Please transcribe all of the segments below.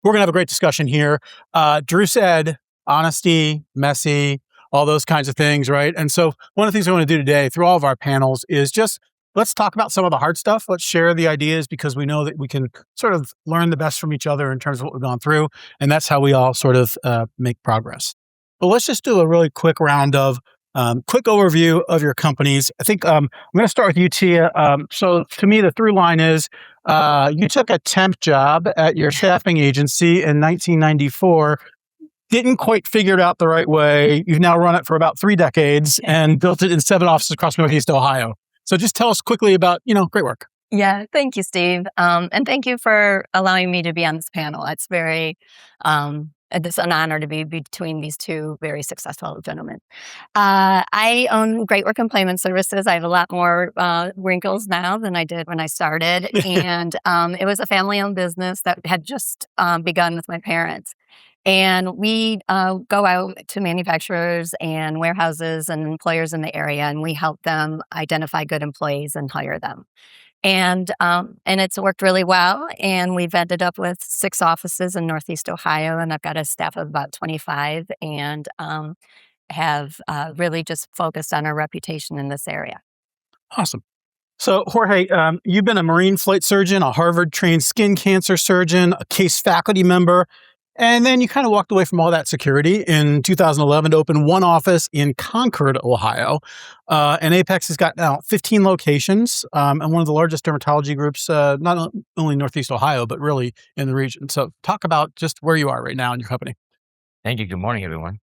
we're going to have a great discussion here. Drew said honesty, messy, all those kinds of things, right? And so one of the things I want to do today through all of our panels is just let's talk about some of the hard stuff. Let's share the ideas because we know that we can sort of learn the best from each other in terms of what we've gone through. And that's how we all sort of make progress. But let's just do a really quick round of quick overview of your companies. I think I'm going to start with you, Tia. So to me, the through line is you took a temp job at your staffing agency in 1994, didn't quite figure it out the right way. You've now run it for about 3 decades and built it in 7 offices across Northeast Ohio. So just tell us quickly about, GreatWork. Yeah, thank you, Steve. And thank you for allowing me to be on this panel. It's it's an honor to be between these two very successful gentlemen. I own GreatWork Employment Services. I have a lot more wrinkles now than I did when I started. And it was a family-owned business that had just begun with my parents. And we go out to manufacturers and warehouses and employers in the area, and we help them identify good employees and hire them. And it's worked really well. And we've ended up with 6 offices in Northeast Ohio, and I've got a staff of about 25, and have really just focused on our reputation in this area. Awesome. So Jorge, you've been a Marine flight surgeon, a Harvard-trained skin cancer surgeon, a case faculty member, and then you kind of walked away from all that security in 2011 to open one office in Concord, Ohio. And Apex has got now 15 locations and one of the largest dermatology groups, not only in Northeast Ohio, but really in the region. So talk about just where you are right now in your company. Thank you. Good morning, everyone.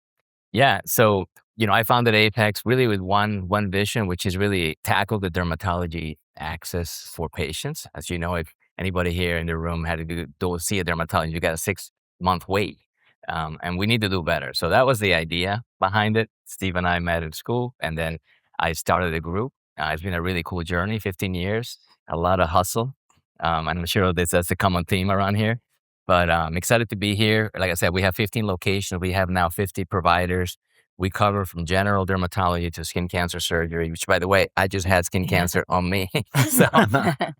Yeah. So, I founded Apex really with one vision, which is really tackle the dermatology access for patients. As you know, if anybody here in the room had to go see a dermatologist, you got a 6-month wait. And we need to do better. So that was the idea behind it. Steve and I met in school, and then I started a group. It's been a really cool journey, 15 years, a lot of hustle. And I'm sure that's a common theme around here. But I'm excited to be here. Like I said, we have 15 locations. We have now 50 providers. We cover from general dermatology to skin cancer surgery, which, by the way, I just had skin cancer on me. So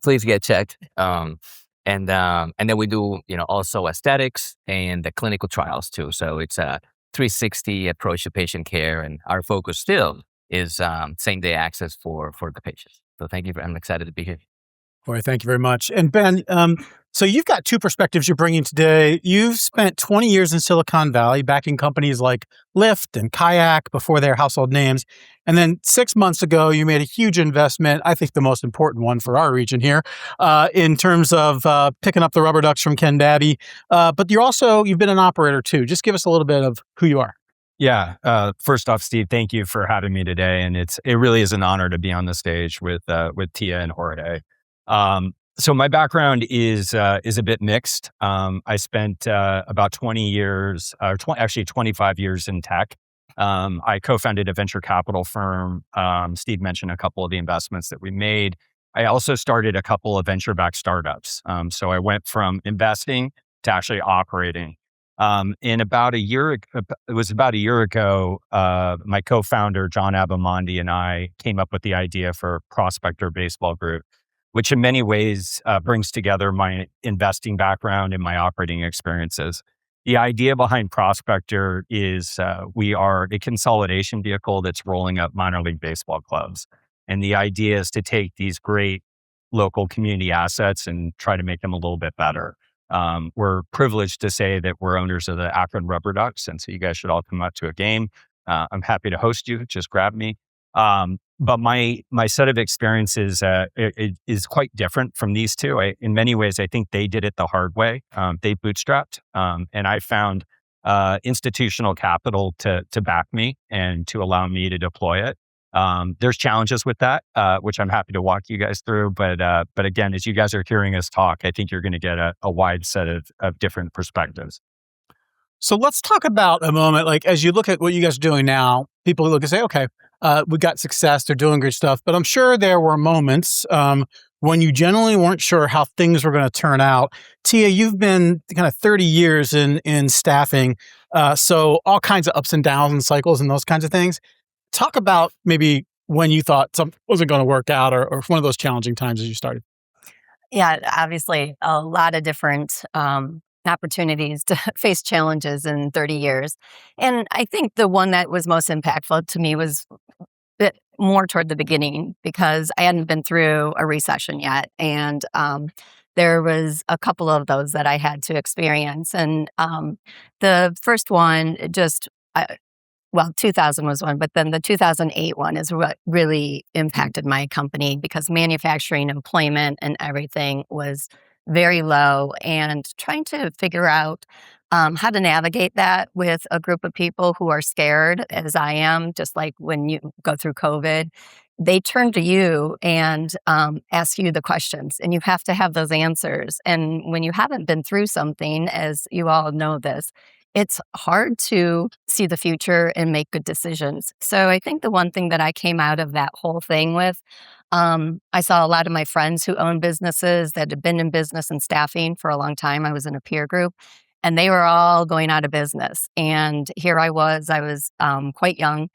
please get checked. And then we do, also aesthetics and the clinical trials too. So it's a 360 approach to patient care. And our focus still is same-day access for the patients. So thank you. I'm excited to be here. Boy, thank you very much. And Ben, so you've got 2 perspectives you're bringing today. You've spent 20 years in Silicon Valley backing companies like Lyft and Kayak before they're household names. And then 6 months ago, you made a huge investment, I think the most important one for our region here, in terms of picking up the rubber ducks from Ken Babby. But you've been an operator too. Just give us a little bit of who you are. Yeah. First off, Steve, thank you for having me today. And it really is an honor to be on the stage with Tia and Jorge. So my background is a bit mixed. I spent about 20 years, actually 25 years in tech. I co-founded a venture capital firm. Steve mentioned a couple of the investments that we made. I also started a couple of venture-backed startups. So I went from investing to actually operating. And about a year ago, my co-founder, John Abamondi, and I came up with the idea for Prospector Baseball Group, which in many ways brings together my investing background and my operating experiences. The idea behind Prospector is we are a consolidation vehicle that's rolling up minor league baseball clubs. And the idea is to take these great local community assets and try to make them a little bit better. We're privileged to say that we're owners of the Akron Rubber Ducks, and so you guys should all come out to a game. I'm happy to host you. Just grab me. But my set of experiences is quite different from these two. In many ways, I think they did it the hard way. They bootstrapped, and I found institutional capital to back me and to allow me to deploy it. There's challenges with that, which I'm happy to walk you guys through. But again, as you guys are hearing us talk, I think you're going to get a wide set of different perspectives. So let's talk about a moment, like as you look at what you guys are doing now, people look and say, okay, we got success, they're doing great stuff. But I'm sure there were moments when you generally weren't sure how things were going to turn out. Tia, you've been kind of 30 years in staffing, so all kinds of ups and downs and cycles and those kinds of things. Talk about maybe when you thought something wasn't going to work out or one of those challenging times as you started. Yeah, obviously a lot of different opportunities to face challenges in 30 years. And I think the one that was most impactful to me was bit more toward the beginning because I hadn't been through a recession yet. And there was a couple of those that I had to experience. And the first one, 2000 was one, but then the 2008 one is what really impacted my company because manufacturing employment and everything was very low, and trying to figure out how to navigate that with a group of people who are scared, as I am, just like when you go through COVID. They turn to you and ask you the questions, and you have to have those answers. And when you haven't been through something, as you all know this, it's hard to see the future and make good decisions. So I think the one thing that I came out of that whole thing with, I saw a lot of my friends who own businesses that had been in business and staffing for a long time. I was in a peer group, and they were all going out of business. And here I was quite young.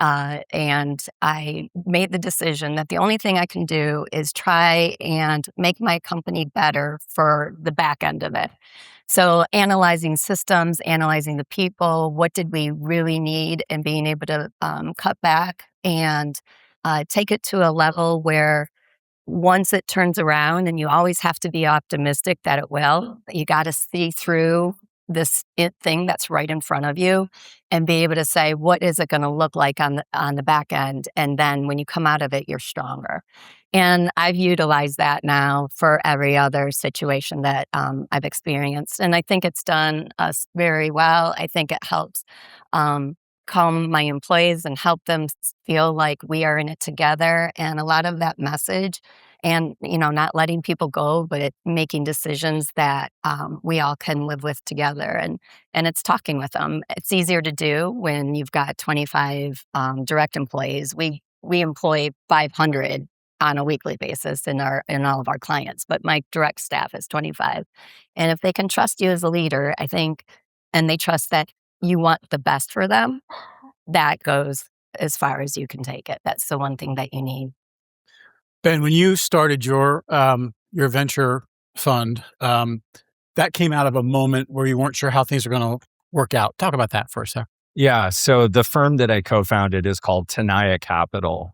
And I made the decision that the only thing I can do is try and make my company better for the back end of it. So analyzing systems, analyzing the people, what did we really need, and being able to cut back and take it to a level where once it turns around, and you always have to be optimistic that it will, you got to see through thing that's right in front of you and be able to say, what is it going to look like on the back end? And then when you come out of it, you're stronger. And I've utilized that now for every other situation that I've experienced. And I think it's done us very well. I think it helps calm my employees and help them feel like we are in it together. And a lot of that message, and not letting people go, but making decisions that we all can live with together. And it's talking with them. It's easier to do when you've got 25 direct employees. We employ 500 on a weekly basis in all of our clients, but my direct staff is 25. And if they can trust you as a leader, I think, and they trust that you want the best for them, that goes as far as you can take it. That's the one thing that you need. Ben, when you started your venture fund, that came out of a moment where you weren't sure how things are going to work out. Talk about that for a sec. Yeah. So the firm that I co-founded is called Tenaya Capital.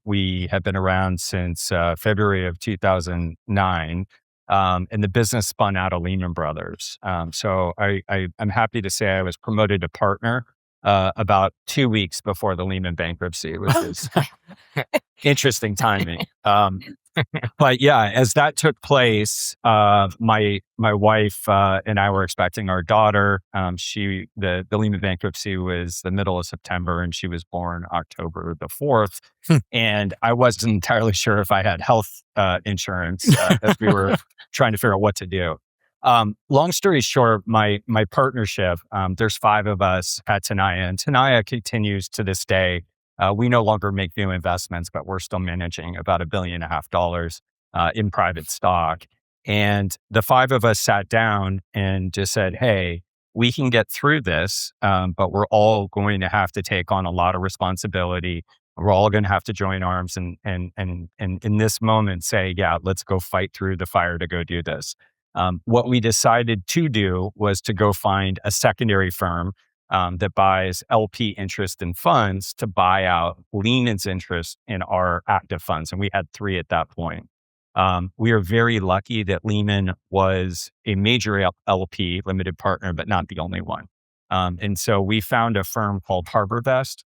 We have been around since February of 2009. And the business spun out of Lehman Brothers. So I'm happy to say I was promoted to partner about 2 weeks before the Lehman bankruptcy, which is interesting timing. But yeah, as that took place, my wife and I were expecting our daughter. The Lehman bankruptcy was the middle of September, and she was born October the 4th. And I wasn't entirely sure if I had health insurance as we were trying to figure out what to do. Long story short, my partnership, there's 5 of us at Tenaya, and Tenaya continues to this day. We no longer make new investments, but we're still managing about $1.5 billion in private stock. And the 5 of us sat down and just said, hey, we can get through this, but we're all going to have to take on a lot of responsibility. We're all going to have to join arms and in this moment say, yeah, let's go fight through the fire to go do this. What we decided to do was to go find a secondary firm that buys LP interest in funds to buy out Lehman's interest in our active funds. And we had 3 at that point. We are very lucky that Lehman was a major LP, limited partner, but not the only one. And so we found a firm called HarborVest,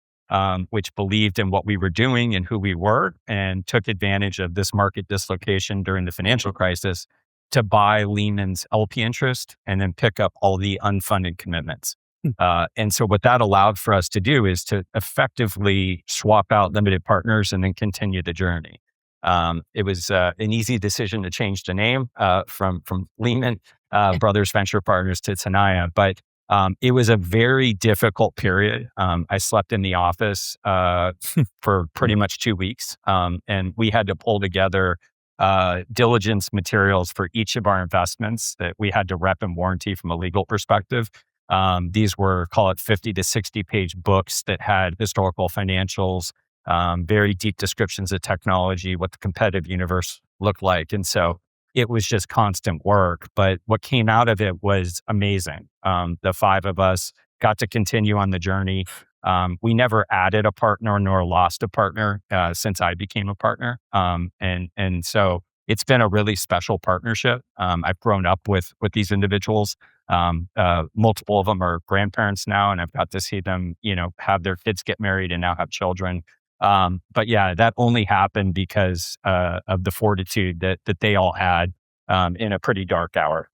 which believed in what we were doing and who we were, and took advantage of this market dislocation during the financial crisis to buy Lehman's LP interest and then pick up all the unfunded commitments. And so what that allowed for us to do is to effectively swap out limited partners and then continue the journey. It was an easy decision to change the name from Lehman Brothers Venture Partners to Tenaya, but it was a very difficult period. I slept in the office for pretty much 2 weeks, and we had to pull together diligence materials for each of our investments that we had to rep and warranty from a legal perspective. These were, call it 50 to 60 page books that had historical financials, very deep descriptions of technology, what the competitive universe looked like. And so, it was just constant work. But what came out of it was amazing. The five of us got to continue on the journey. We never added a partner nor lost a partner since I became a partner. And so it's been a really special partnership. I've grown up with these individuals. Multiple of them are grandparents now, and I've got to see them, have their kids get married and now have children. But yeah, that only happened because of the fortitude that they all had in a pretty dark hour.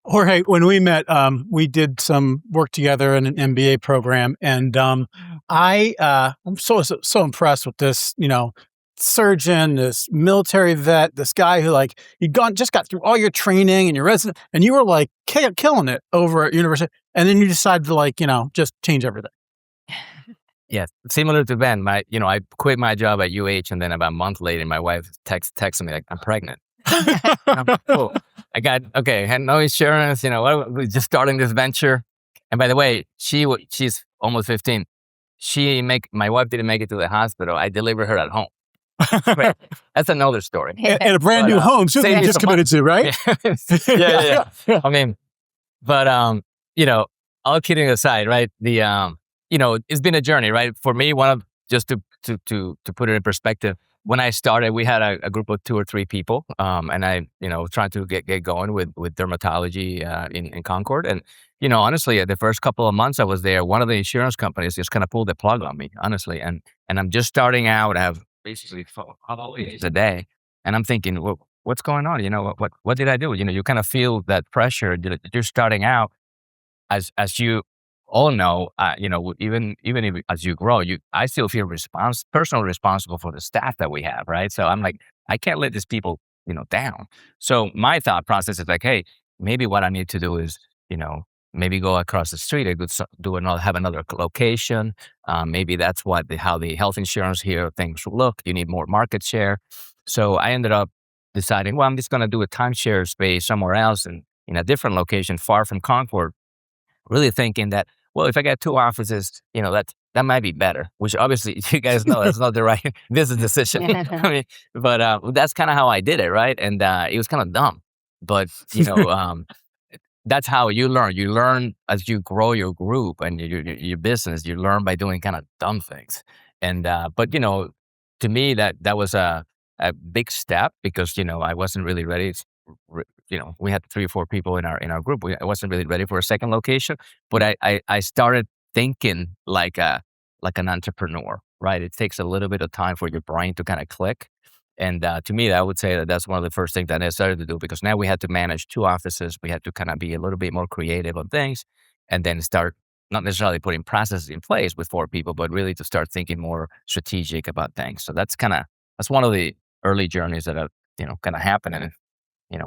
Jorge, when we met, we did some work together in an MBA program, and I'm so impressed with this, surgeon, this military vet, this guy who just got through all your training and your resident, and you were like killing it over at university, and then you decided to just change everything. Yeah, similar to Ben, I quit my job at UH, and then about a month later, my wife texted me like, "I'm pregnant." I'm like, "Oh, I had no insurance. We're just starting this venture." And by the way, she's almost 15. My wife didn't make it to the hospital. I delivered her at home. Right. That's another story. And a brand new home, so you just committed to, right? Yeah. I mean, but all kidding aside, right? It's been a journey, right? For me, just to put it in perspective, when I started, we had a group of 2 or 3 people, and I, trying to get going with dermatology in Concord. And, honestly, the first couple of months I was there, one of the insurance companies just kind of pulled the plug on me, honestly. And I'm just starting out. I have basically a day, and I'm thinking, well, what's going on? What did I do? You kind of feel that pressure. You're starting out, as you all know, even if, as you grow, I still feel personally responsible for the staff that we have, right? So I'm like, I can't let these people, down. So my thought process is like, hey, maybe what I need to do is, maybe go across the street. I could have another location. Maybe that's how the health insurance here things look. You need more market share. So I ended up deciding, well, I'm just going to do a timeshare space somewhere else and in a different location, far from Concord. Really thinking that, well, if I get 2 offices, that might be better, which obviously you guys know that's not the right business decision. But that's kind of how I did it, right? And it was kind of dumb. But, that's how you learn. You learn as you grow your group and your business. You learn by doing kind of dumb things. And, but, to me, that was a big step because, I wasn't really ready. We had 3 or 4 people in our group. I wasn't really ready for a second location, but I started thinking like an entrepreneur, right? It takes a little bit of time for your brain to kind of click. And to me, I would say that's one of the first things that I started to do because now we had to manage 2 offices. We had to kind of be a little bit more creative on things and then start not necessarily putting processes in place with 4 people, but really to start thinking more strategic about things. So that's one of the early journeys that have, kind of happened. And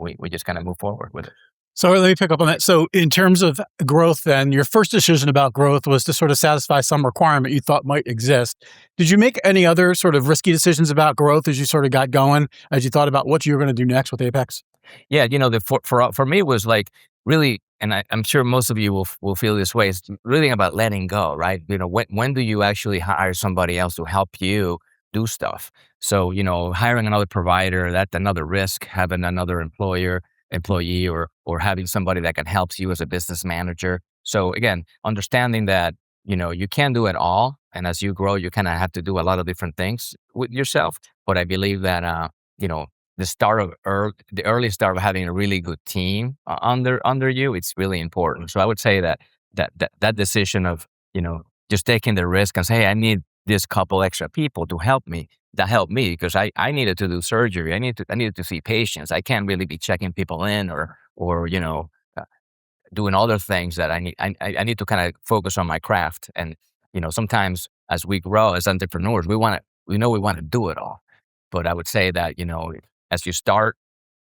we just kind of move forward with it. So let me pick up on that. So in terms of growth then, your first decision about growth was to sort of satisfy some requirement you thought might exist. Did you make any other sort of risky decisions about growth as you sort of got going, as you thought about what you were going to do next with Apex? Yeah, for me it was like really, and I'm sure most of you will feel this way, it's really about letting go, right? When do you actually hire somebody else to help you do stuff? So, hiring another provider, that's another risk, having another employee or having somebody that can help you as a business manager. So again, understanding that, you can't do it all. And as you grow, you kind of have to do a lot of different things with yourself. But I believe that, the early start of having a really good team under you, it's really important. So I would say that decision of, just taking the risk and say, hey, I need this couple extra people to help me. That helped me because I needed to do surgery. I needed to see patients. I can't really be checking people in or doing other things that I need. I need to kind of focus on my craft. And sometimes as we grow as entrepreneurs, we want to do it all. But I would say that as you start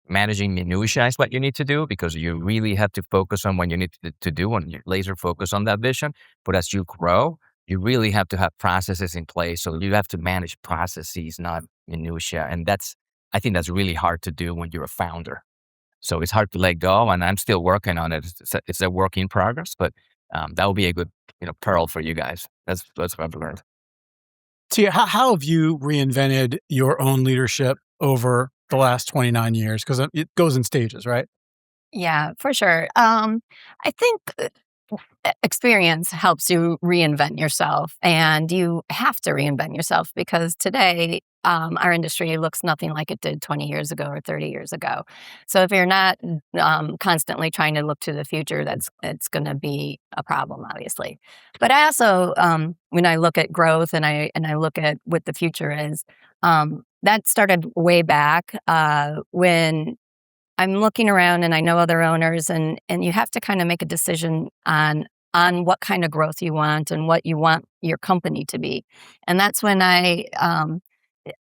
managing minutiae is what you need to do because you really have to focus on what you need to do and you laser focus on that vision. But as you grow, you really have to have processes in place. So you have to manage processes, not minutiae. And I think that's really hard to do when you're a founder. So it's hard to let go, and I'm still working on it. It's a work in progress, but that will be a good pearl for you guys. That's what I've learned. Tia, how have you reinvented your own leadership over the last 29 years? Because it goes in stages, right? Yeah, for sure. I think experience helps you reinvent yourself, and you have to reinvent yourself because today our industry looks nothing like it did 20 years ago or 30 years ago. So if you're not constantly trying to look to the future, it's going to be a problem, obviously. But I also, when I look at growth and I look at what the future is, that started way back when I'm looking around and I know other owners, and you have to kind of make a decision on what kind of growth you want and what you want your company to be. And that's when I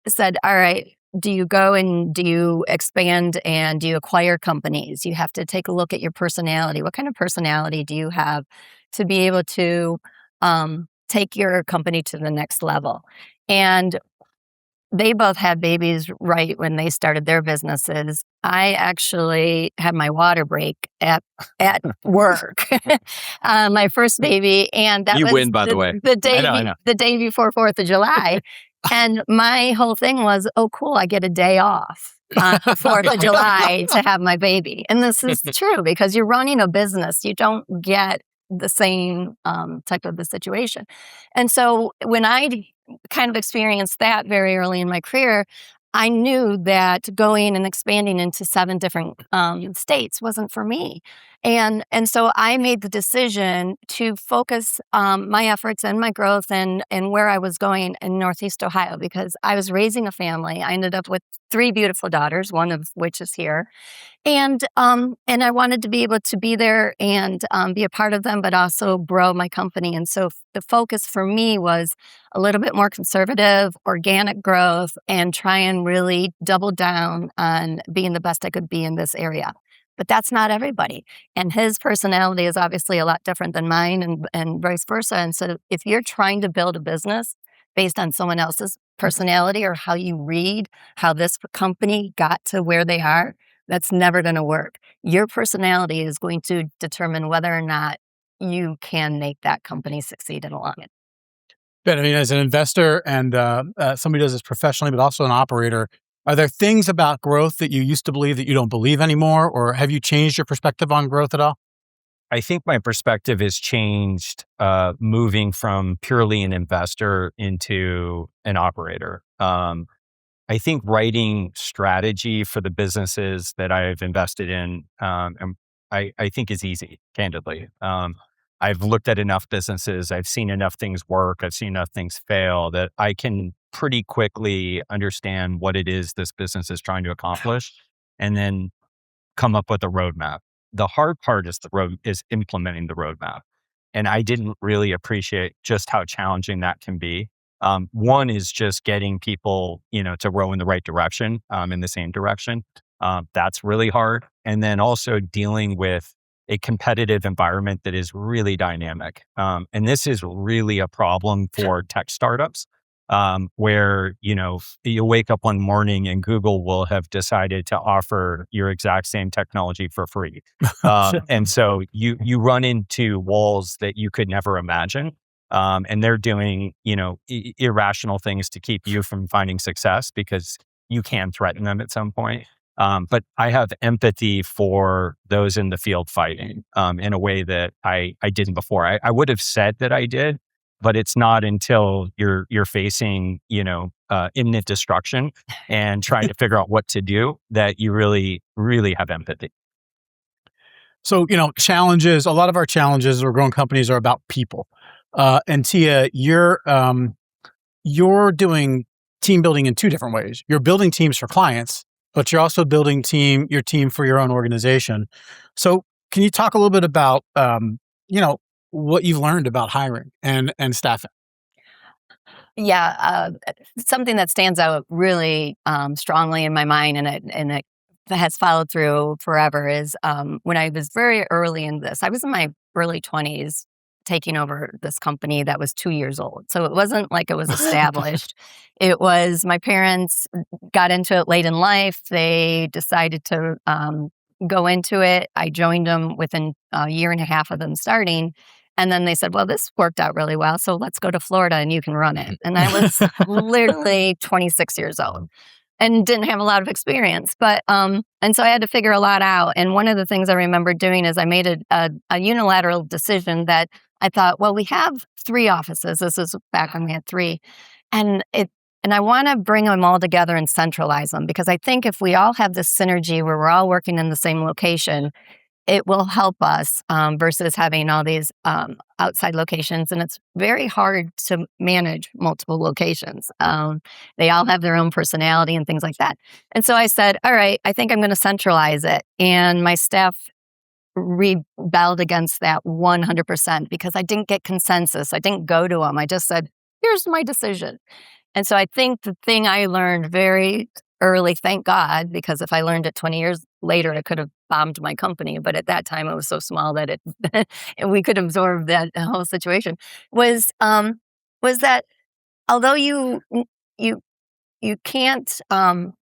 said, all right, do you go and do you expand and do you acquire companies? You have to take a look at your personality. What kind of personality do you have to be able to take your company to the next level? And they both had babies right when they started their businesses. I actually had my water break at work, my first baby, and that You was win, by the way. the day I know. the day before 4th of July. And my whole thing was, oh, cool, I get a day off on 4th of July to have my baby. And this is true because you're running a business. You don't get the same type of a situation. And so when I kind of experienced that very early in my career, I knew that going and expanding into 7 different states wasn't for me. And so I made the decision to focus my efforts and my growth and where I was going in Northeast Ohio because I was raising a family. I ended up with 3 beautiful daughters, one of which is here. And I wanted to be able to be there and be a part of them, but also grow my company. And so the focus for me was a little bit more conservative, organic growth, and try and really double down on being the best I could be in this area. But that's not everybody. And his personality is obviously a lot different than mine and vice versa. And so if you're trying to build a business based on someone else's personality or how you read how this company got to where they are, that's never going to work. Your personality is going to determine whether or not you can make that company succeed in the long run. Ben, I mean, as an investor and somebody who does this professionally, but also an operator, are there things about growth that you used to believe that you don't believe anymore? Or have you changed your perspective on growth at all? I think my perspective has changed moving from purely an investor into an operator. I think writing strategy for the businesses that I've invested in, I think is easy, candidly. I've looked at enough businesses, I've seen enough things work, I've seen enough things fail that I can pretty quickly understand what it is this business is trying to accomplish and then come up with a roadmap. The hard part is implementing the roadmap. And I didn't really appreciate just how challenging that can be. One is just getting people, to row in the right direction, in the same direction. That's really hard. And then also dealing with a competitive environment that is really dynamic. And this is really a problem for tech startups, where, you wake up one morning and Google will have decided to offer your exact same technology for free. And so you run into walls that you could never imagine. And they're doing, irrational things to keep you from finding success because you can threaten them at some point. But I have empathy for those in the field fighting in a way that I didn't before. I would have said that I did, but it's not until you're facing, imminent destruction and trying to figure out what to do that you really, really have empathy. So, challenges, a lot of our challenges or growing companies are about people. And Tia, you're doing team building in 2 different ways. You're building teams for clients, but you're also building your team for your own organization. So can you talk a little bit about, what you've learned about hiring and staffing? Yeah, something that stands out really strongly in my mind, and it has followed through forever, is when I was very early in this. I was in my early 20s taking over this company that was 2 years old. So it wasn't like it was established. It was my parents got into it late in life. They decided to go into it. I joined them within a year and a half of them starting. And then they said, well, this worked out really well, so let's go to Florida and you can run it. And I was literally 26 years old. and didn't have a lot of experience. But and so I had to figure a lot out. And one of the things I remember doing is I made a unilateral decision that I thought, well, we have 3 offices. This is back when we had 3, and I want to bring them all together and centralize them, because I think if we all have this synergy where we're all working in the same location, it will help us versus having all these outside locations. And it's very hard to manage multiple locations. They all have their own personality and things like that. And so I said, all right, I think I'm going to centralize it. And my staff rebelled against that 100% because I didn't get consensus. I didn't go to them. I just said, here's my decision. And so I think the thing I learned very early, thank God, because if I learned it 20 years later, it could have bombed my company. But at that time, it was so small that we could absorb that whole situation. Was that although you can't,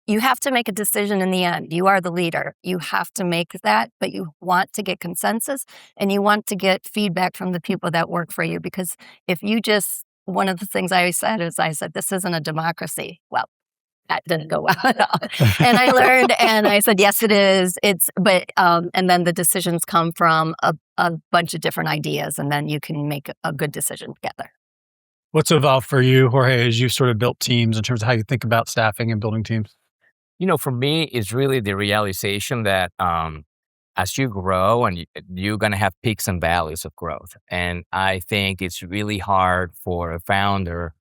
you have to make a decision in the end. You are the leader. You have to make that, but you want to get consensus and you want to get feedback from the people that work for you. Because if you just, one of the things I said is, this isn't a democracy. Well, that didn't go well at all. And I learned, and I said, yes, it is. And then the decisions come from a bunch of different ideas, and then you can make a good decision together. What's evolved for you, Jorge, as you sort of built teams in terms of how you think about staffing and building teams? For me, it's really the realization that as you grow and you're going to have peaks and valleys of growth. And I think it's really hard for a founder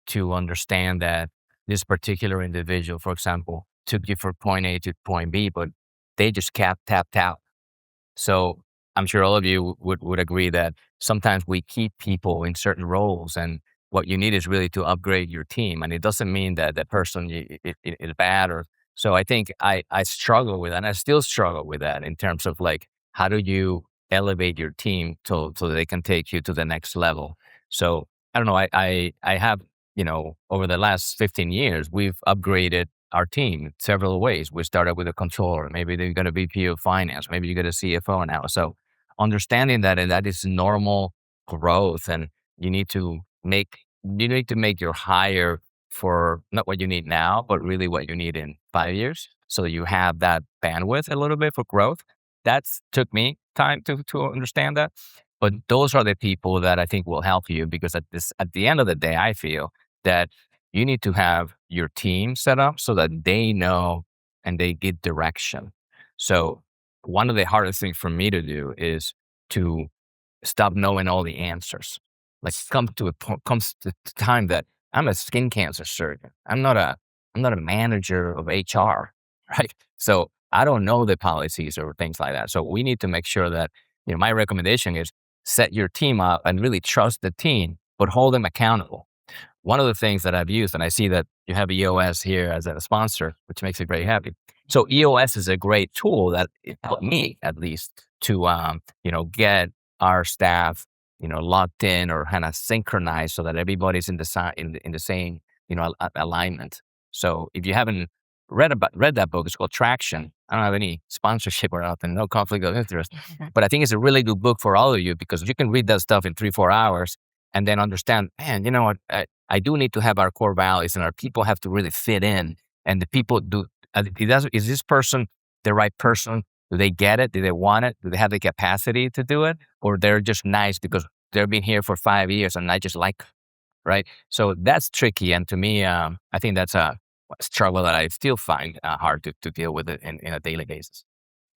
to understand that this particular individual, for example, took you from point A to point B, but they just tapped out. So I'm sure all of you would agree that sometimes we keep people in certain roles, and what you need is really to upgrade your team. And it doesn't mean that the person is bad or so. I think I struggle with that, and I still struggle with that in terms of like, how do you elevate your team so they can take you to the next level? So I don't know. I have, over the last 15 years, we've upgraded our team several ways. We started with a controller. Maybe they got a VP of finance. Maybe you got a CFO now. So understanding that is normal growth, and you need to make your hire for not what you need now, but really what you need in 5 years. So you have that bandwidth a little bit for growth. That's took me time to understand that. But those are the people that I think will help you, because at the end of the day, I feel that you need to have your team set up so that they know and they get direction. So one of the hardest things for me to do is to stop knowing all the answers. Like comes to the time that I'm a skin cancer surgeon. I'm not a manager of HR, right? So I don't know the policies or things like that. So we need to make sure that, my recommendation is set your team up and really trust the team, but hold them accountable. One of the things that I've used, and I see that you have EOS here as a sponsor, which makes me very happy. So EOS is a great tool that it helped me at least to, get our staff, locked in or kind of synchronized so that everybody's in the same, alignment. So if you haven't read that book, it's called Traction. I don't have any sponsorship or nothing, no conflict of interest, but I think it's a really good book for all of you, because you can read that stuff in 3-4 hours and then understand, man, you know what, I do need to have our core values, and our people have to really fit in. And the people is this person the right person? Do they get it? Do they want it? Do they have the capacity to do it? Or they're just nice because they've been here for 5 years and I just like, right? So that's tricky. And to me, I think that's a struggle that I still find hard to deal with it in a daily basis.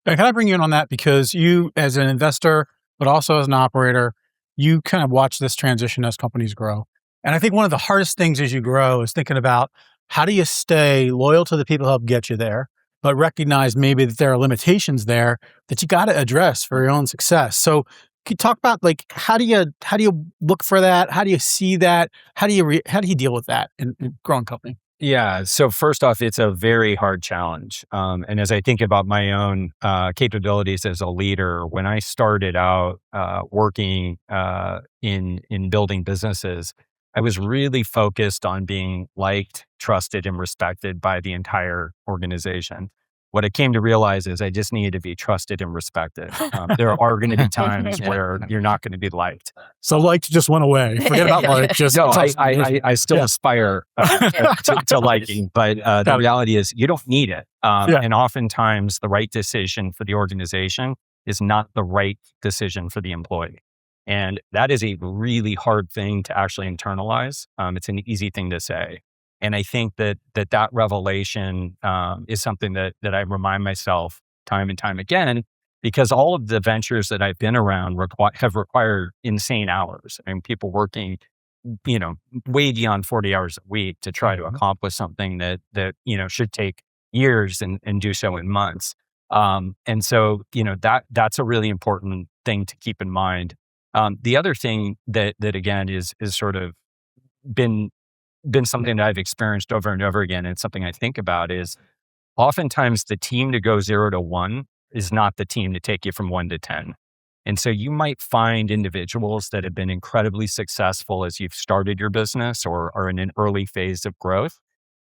And can I bring you in on that? Because you, as an investor, but also as an operator, you kind of watch this transition as companies grow. And I think one of the hardest things as you grow is thinking about, how do you stay loyal to the people who help get you there, but recognize maybe that there are limitations there that you got to address for your own success. So can you talk about, like, how do you look for that? How do you see that? How do you deal with that in growing company? Yeah. So first off, it's a very hard challenge. And as I think about my own capabilities as a leader, when I started out working in building businesses, I was really focused on being liked, trusted, and respected by the entire organization. What I came to realize is I just needed to be trusted and respected. There are going to be times where you're not going to be liked. So like just went away. Forget about like just. No, I still aspire to liking, but the reality is you don't need it. And oftentimes the right decision for the organization is not the right decision for the employee. And that is a really hard thing to actually internalize. It's an easy thing to say. And I think that revelation is something that I remind myself time and time again, because all of the ventures that I've been around have required insane hours. I mean, people working, way beyond 40 hours a week to try to accomplish something that should take years and do so in months. And so, that's a really important thing to keep in mind. The other thing that again is sort of been something that I've experienced over and over again, and it's something I think about, is oftentimes the team to go 0 to 1 is not the team to take you from 1 to 10. And so you might find individuals that have been incredibly successful as you've started your business or are in an early phase of growth,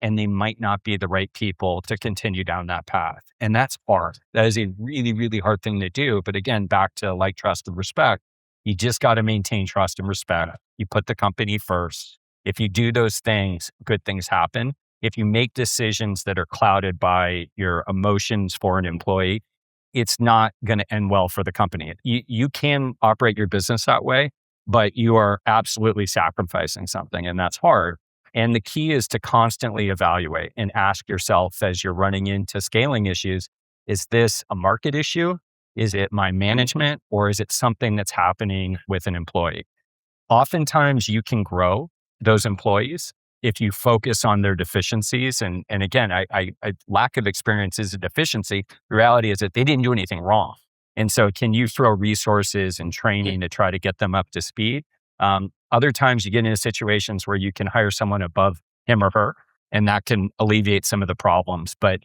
and they might not be the right people to continue down that path. And that's hard. That is a really, really hard thing to do. But again, back to like, trust, and respect, you just got to maintain trust and respect. You put the company first. If you do those things, good things happen. If you make decisions that are clouded by your emotions for an employee, it's not going to end well for the company. You can operate your business that way, but you are absolutely sacrificing something, and that's hard. And the key is to constantly evaluate and ask yourself as you're running into scaling issues, is this a market issue? Is it my management? Or is it something that's happening with an employee? Oftentimes you can grow those employees if you focus on their deficiencies. And again, I lack of experience is a deficiency. The reality is that they didn't do anything wrong. And so can you throw resources and training to try to get them up to speed? Other times you get into situations where you can hire someone above him or her, and that can alleviate some of the problems. But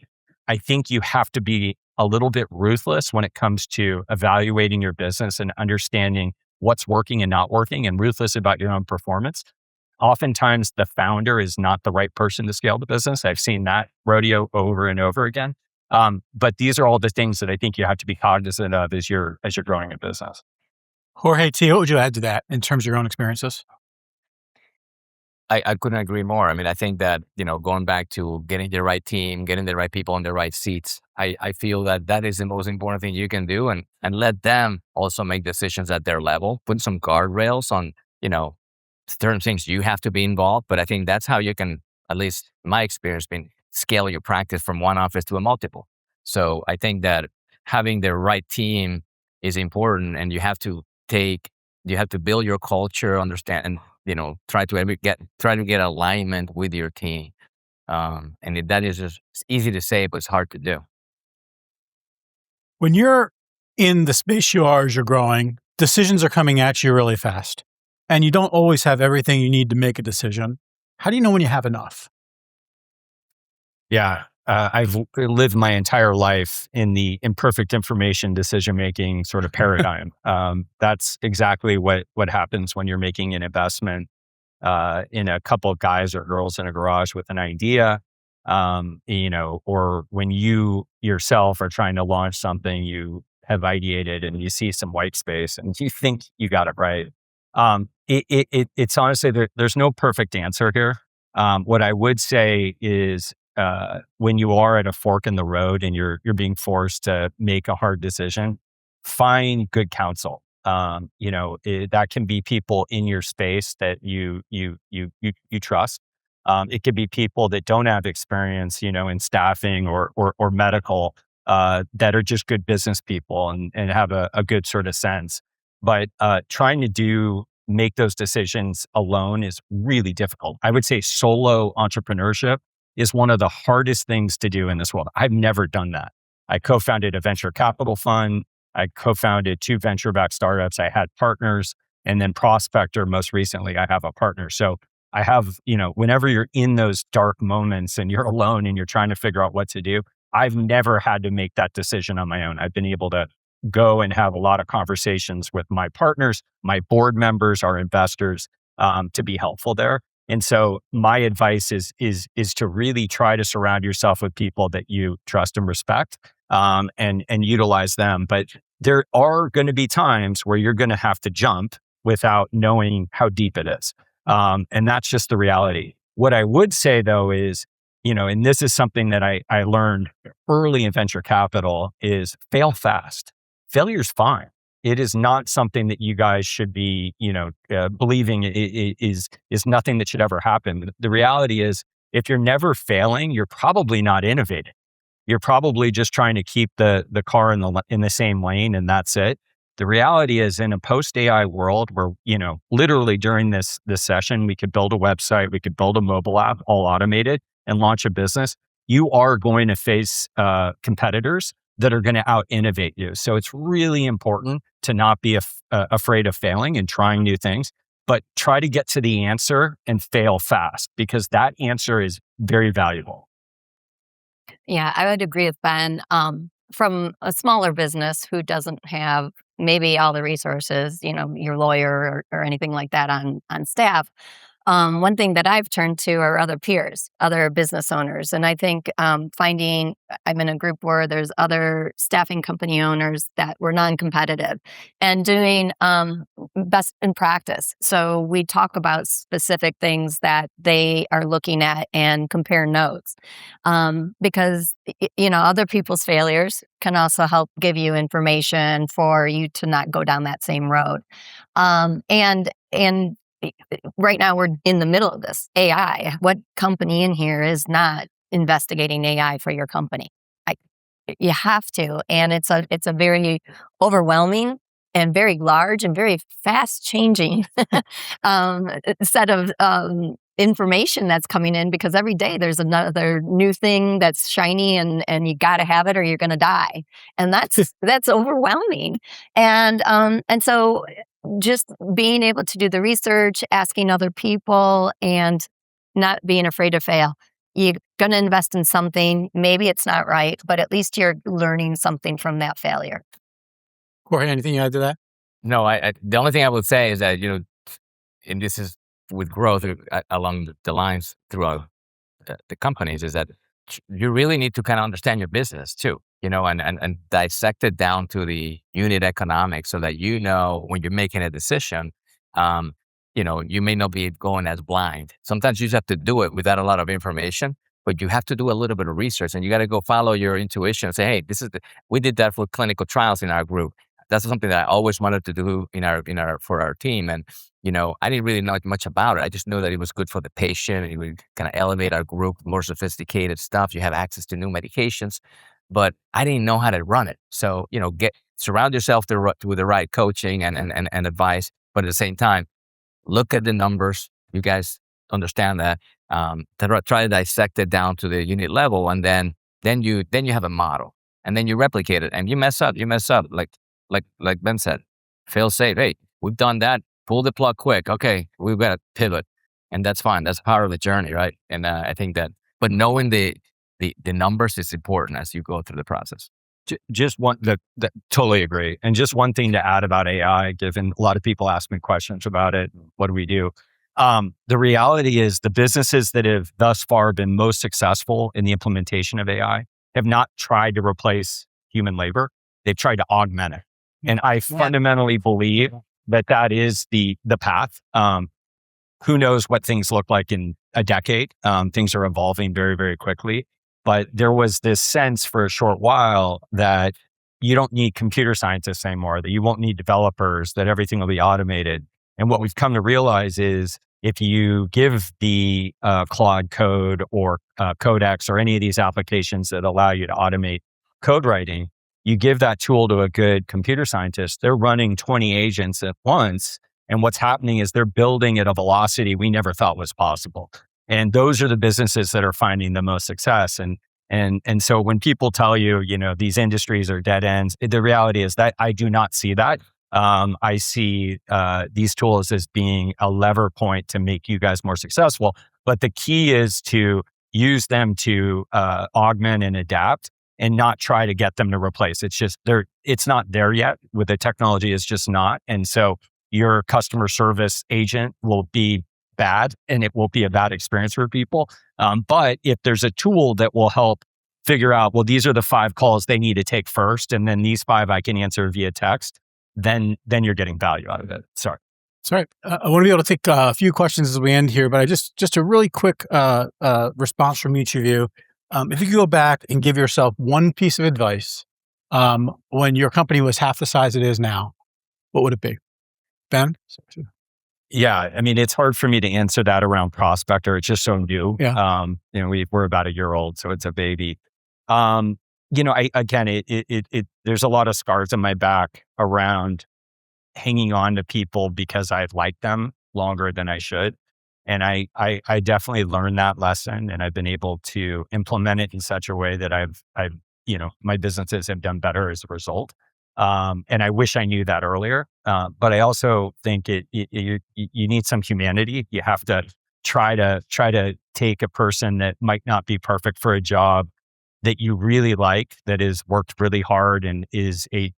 I think you have to be a little bit ruthless when it comes to evaluating your business and understanding what's working and not working, and ruthless about your own performance. Oftentimes the founder is not the right person to scale the business. I've seen that rodeo over and over again. But these are all the things that I think you have to be cognizant of as you're growing a business. Jorge, Tia, what would you add to that in terms of your own experiences? I couldn't agree more. I mean, I think that, going back to getting the right team, getting the right people in the right seats, I feel that is the most important thing you can do, and let them also make decisions at their level, put some guardrails on, certain things you have to be involved. But I think that's how you can, at least in my experience, scale your practice from one office to a multiple. So I think that having the right team is important, and you have to build your culture, understand, and try to get alignment with your team. And that is just, it's easy to say, but it's hard to do. When you're in the space you are as you're growing, decisions are coming at you really fast, and you don't always have everything you need to make a decision. How do you know when you have enough? Yeah, I've lived my entire life in the imperfect information decision-making sort of paradigm. That's exactly what happens when you're making an investment in a couple of guys or girls in a garage with an idea, or when you yourself are trying to launch something you have ideated and you see some white space and you think you got it right. It's honestly, there's no perfect answer here. What I would say is, when you are at a fork in the road and you're being forced to make a hard decision, find good counsel. That can be people in your space that you trust. It could be people that don't have experience, in staffing or medical, that are just good business people and have a good sort of sense. But trying to make those decisions alone is really difficult. I would say solo entrepreneurship is one of the hardest things to do in this world. I've never done that. I co-founded a venture capital fund. I co-founded 2 venture-backed startups. I had partners, and then Prospector, most recently, I have a partner. So I have, whenever you're in those dark moments and you're alone and you're trying to figure out what to do, I've never had to make that decision on my own. I've been able to go and have a lot of conversations with my partners, my board members, our investors, to be helpful there. And so my advice is to really try to surround yourself with people that you trust and respect, and utilize them. But there are going to be times where you're going to have to jump without knowing how deep it is. And that's just the reality. What I would say though is, and this is something that I learned early in venture capital, is fail fast. Failure's fine. It is not something that you guys should be, believing is nothing that should ever happen. The reality is, if you're never failing, you're probably not innovating. You're probably just trying to keep the car in the same lane, and that's it. The reality is, in a post-AI world where, literally during this session, we could build a website, we could build a mobile app, all automated, and launch a business. You are going to face competitors that are going to out-innovate you. So it's really important to not be afraid of failing and trying new things, but try to get to the answer and fail fast, because that answer is very valuable. Yeah, I would agree with Ben. From a smaller business who doesn't have maybe all the resources, your lawyer or anything like that on staff, one thing that I've turned to are other peers, other business owners. And I think I'm in a group where there's other staffing company owners that were non-competitive and doing best in practice. So we talk about specific things that they are looking at and compare notes, because, other people's failures can also help give you information for you to not go down that same road. And right now we're in the middle of this AI. What company in here is not investigating AI for your company? You have to, and it's a very overwhelming and very large and very fast changing set of information that's coming in, because every day there's another new thing that's shiny, and you got to have it or you're going to die, and that's overwhelming. And so just being able to do the research, asking other people, and not being afraid to fail. You're going to invest in something. Maybe it's not right, but at least you're learning something from that failure. Jorge, anything you add to that? No, the only thing I would say is that, and this is with growth along the lines throughout the companies, is that you really need to kind of understand your business too, and dissect it down to the unit economics, so that, when you're making a decision, you may not be going as blind. Sometimes you just have to do it without a lot of information, but you have to do a little bit of research, and you got to go follow your intuition and say, hey, we did that for clinical trials in our group. That's something that I always wanted to do for our team. And, I didn't really know much about it. I just knew that it was good for the patient, and it would kind of elevate our group, more sophisticated stuff. You have access to new medications, but I didn't know how to run it. So, surround yourself with the right coaching and advice, but at the same time, look at the numbers. You guys understand that. Try to dissect it down to the unit level, and then you have a model, and then you replicate it. And you mess up, like Ben said, fail safe. Hey, we've done that. Pull the plug quick. Okay, we've got to pivot, and that's fine. That's part of the journey, right? And I think that, but knowing the numbers is important as you go through the process. Just one that totally agree. And just one thing to add about AI, given a lot of people ask me questions about it. What do we do? The reality is, the businesses that have thus far been most successful in the implementation of AI have not tried to replace human labor. They've tried to augment it. And I fundamentally believe that is the path. Who knows what things look like in a decade? Things are evolving very, very quickly. But there was this sense for a short while that you don't need computer scientists anymore, that you won't need developers, that everything will be automated. And what we've come to realize is, if you give the Claude Code or Codex or any of these applications that allow you to automate code writing, you give that tool to a good computer scientist, they're running 20 agents at once. And what's happening is they're building at a velocity we never thought was possible. And those are the businesses that are finding the most success. And so when people tell you, these industries are dead ends, the reality is that I do not see that. I see these tools as being a lever point to make you guys more successful. But the key is to use them to augment and adapt, and not try to get them to replace. It's not there yet. With the technology, it's just not. And so your customer service agent will be bad and it will be a bad experience for people. But if there's a tool that will help figure out, well, these are the 5 calls they need to take first, and then these 5 I can answer via text, then you're getting value out of it. Sorry. Sorry. I want to be able to take a few questions as we end here, but I just a really quick response from each of you. If you could go back and give yourself one piece of advice when your company was half the size it is now, what would it be? Ben? Yeah, I mean, it's hard for me to answer that around Prospector. It's just so new. Yeah. We're about a year old, so it's a baby. There's a lot of scars on my back around hanging on to people because I've liked them longer than I should. And I definitely learned that lesson, and I've been able to implement it in such a way that my businesses have done better as a result. And I wish I knew that earlier. But I also think you need some humanity. You have to try to take a person that might not be perfect for a job that you really like, that has worked really hard and is a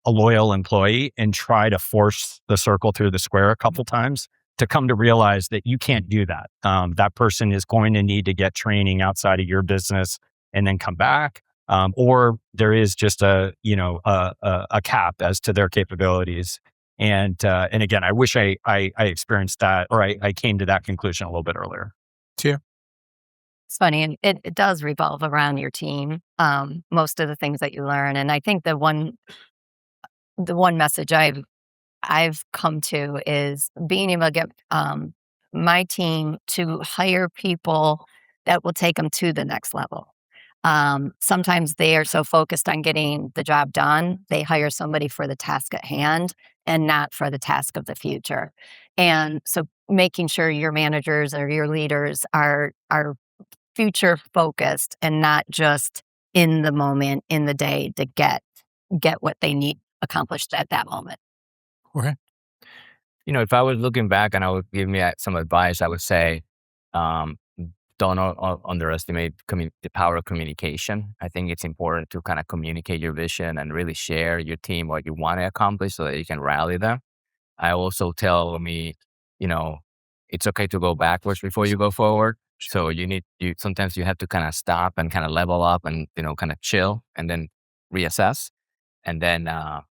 loyal employee, and try to force the circle through the square a couple times to come to realize that you can't do that. That person is going to need to get training outside of your business and then come back. Or there is just a cap as to their capabilities. And again, I wish I experienced that, or I came to that conclusion a little bit earlier. Tia? It's funny, and it does revolve around your team. Most of the things that you learn, and I think the one message I've come to is being able to get my team to hire people that will take them to the next level. Sometimes they are so focused on getting the job done, they hire somebody for the task at hand and not for the task of the future. And so making sure your managers or your leaders are future focused and not just in the moment, in the day, to get what they need accomplished at that moment. Okay. If I was looking back and I would give me some advice, I would say, don't underestimate the power of communication. I think it's important to kind of communicate your vision and really share your team what you want to accomplish so that you can rally them. I also tell me, it's okay to go backwards before you go forward. So sometimes you have to kind of stop and kind of level up and, kind of chill and then reassess and then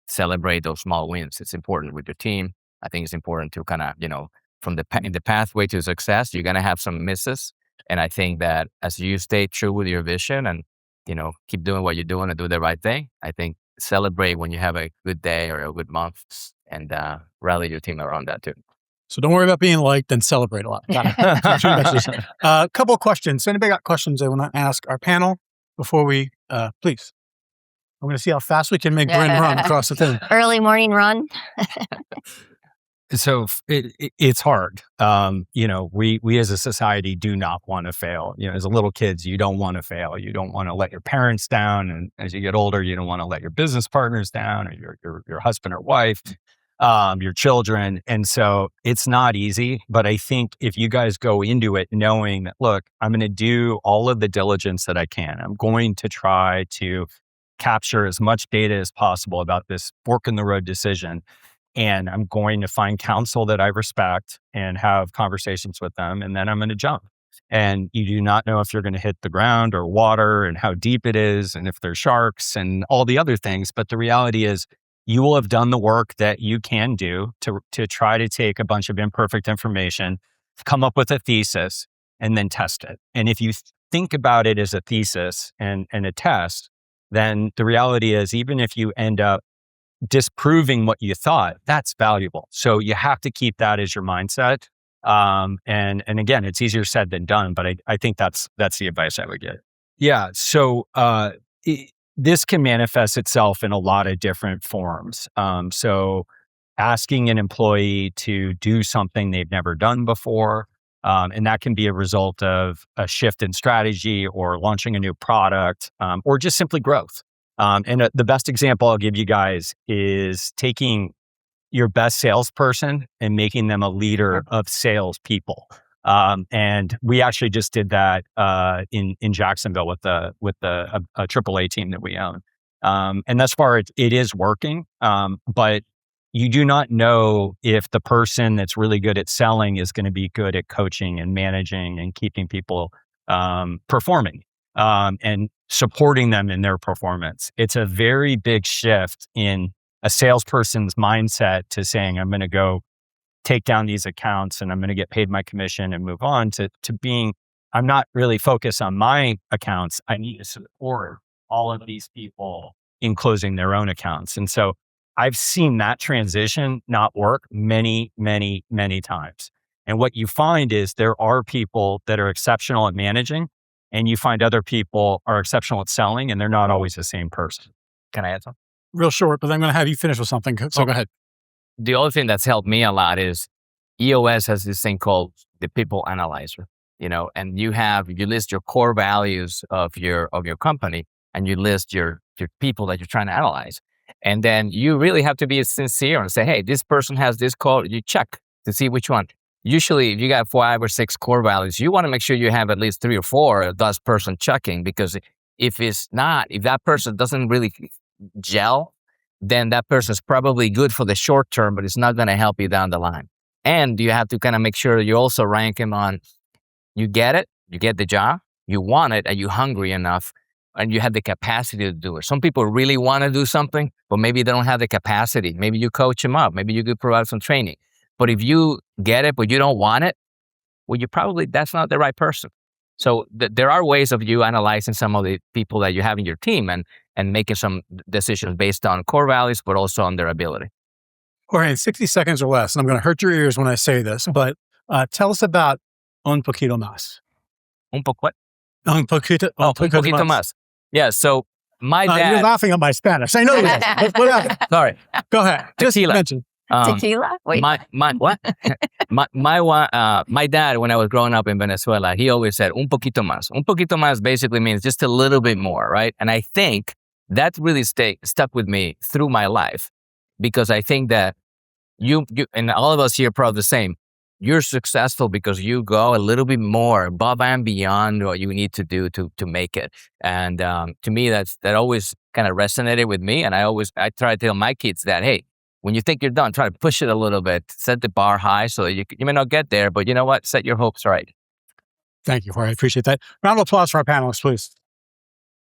celebrate those small wins. It's important with your team. I think it's important to kind of, in the pathway to success, you're going to have some misses. And I think that as you stay true with your vision and, keep doing what you're doing and do the right thing, I think celebrate when you have a good day or a good month and rally your team around that too. So don't worry about being liked and celebrate a lot. Got it. A couple of questions. Anybody got questions they want to ask our panel before we, please? I'm going to see how fast we can make Bryn run across the thing. Early morning run. So it's hard. We as a society do not want to fail. As a little kids, you don't want to fail. You don't want to let your parents down. And as you get older, you don't want to let your business partners down, or your husband or wife, your children. And so it's not easy. But I think if you guys go into it knowing that, look, I'm going to do all of the diligence that I can. I'm going to try to capture as much data as possible about this fork in the road decision. And I'm going to find counsel that I respect and have conversations with them. And then I'm going to jump. And you do not know if you're going to hit the ground or water and how deep it is and if there's sharks and all the other things. But the reality is you will have done the work that you can do to try to take a bunch of imperfect information, come up with a thesis, and then test it. And if you think about it as a thesis and a test, then the reality is even if you end up disproving what you thought, that's valuable. So you have to keep that as your mindset. And again, it's easier said than done, but I think that's the advice I would get. Yeah. So this can manifest itself in a lot of different forms. So asking an employee to do something they've never done before, and that can be a result of a shift in strategy or launching a new product, or just simply growth. And the best example I'll give you guys is taking your best salesperson and making them a leader of salespeople. And we actually just did that in Jacksonville with a AAA team that we own. And thus far, it is working. But you do not know if the person that's really good at selling is going to be good at coaching and managing and keeping people performing and supporting them in their performance. It's a very big shift in a salesperson's mindset to saying, I'm going to go take down these accounts and I'm going to get paid my commission and move on to being, I'm not really focused on my accounts. I need to support all of these people in closing their own accounts. And so I've seen that transition not work many, many, many times. And what you find is there are people that are exceptional at managing, and you find other people are exceptional at selling, and they're not always the same person. Can I add something? Real short, but I'm going to have you finish with something. So go ahead. The other thing that's helped me a lot is EOS has this thing called the people analyzer, and you list your core values of your company, and you list your people that you're trying to analyze. And then you really have to be sincere and say, hey, this person has this core. You check to see which one. Usually, if you got 5 or 6 core values, you want to make sure you have at least 3 or 4 of those person checking, because if that person doesn't really gel, then that person is probably good for the short term, but it's not going to help you down the line. And you have to kind of make sure you also rank him on, you get it, you get the job, you want it, and you're hungry enough, and you have the capacity to do it. Some people really want to do something, but maybe they don't have the capacity. Maybe you coach them up. Maybe you could provide some training. But if you get it, but you don't want it, well, that's not the right person. So there are ways of you analyzing some of the people that you have in your team and making some decisions based on core values, but also on their ability. Jorge, 60 seconds or less, and I'm going to hurt your ears when I say this, but tell us about un poquito más. Un poquito más. Yeah, so my dad... You're laughing at my Spanish. I know this, but whatever. Sorry. Go ahead. Just Tequila. mention. Tequila? Wait. What? my dad, when I was growing up in Venezuela, he always said, un poquito más. Un poquito más basically means just a little bit more, right? And I think that really stuck with me through my life, because I think that you and all of us here are probably the same. You're successful because you go a little bit more above and beyond what you need to do to make it. And to me, that always kind of resonated with me. And I try to tell my kids that, hey, when you think you're done, try to push it a little bit, set the bar high so that you may not get there, but you know what? Set your hopes right. Thank you, Jorge. I appreciate that. Round of applause for our panelists, please.